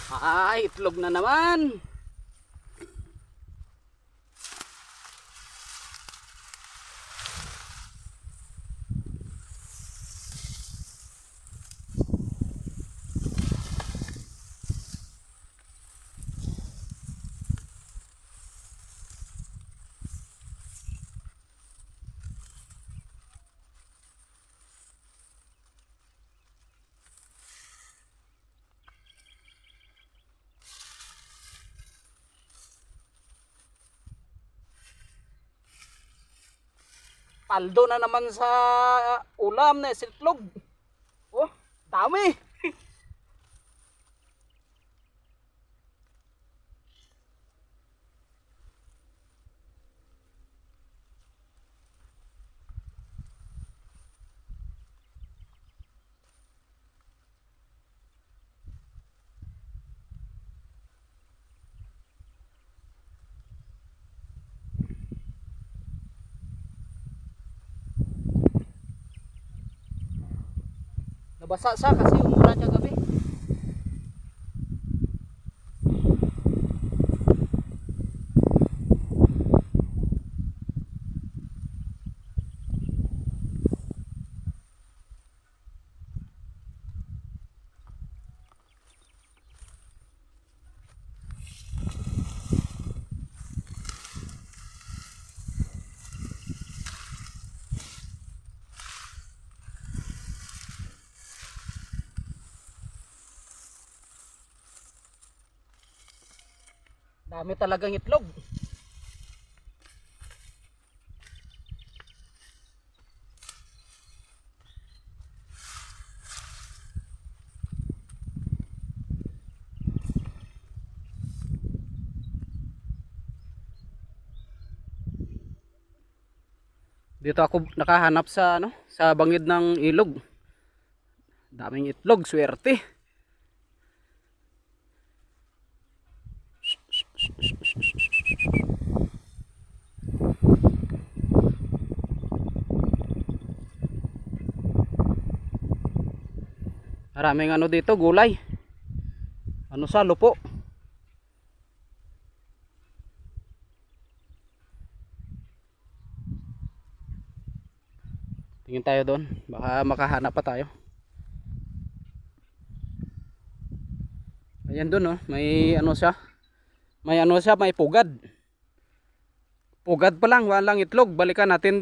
Ay, itlog na naman. Paldo na naman sa ulam na itlog. Oh, dami. Nabasa siya kasi umulan niya gabi. Dami talagang itlog. Dito ako nakahanap sa sa bangid ng ilog. Daming itlog, swerte. Maraming dito, gulay. Sa lupo. Tingin tayo doon, baka makahanap pa tayo. Ayan doon, may siya. May siya, may pugad. Pugad pa lang, walang itlog. Balikan natin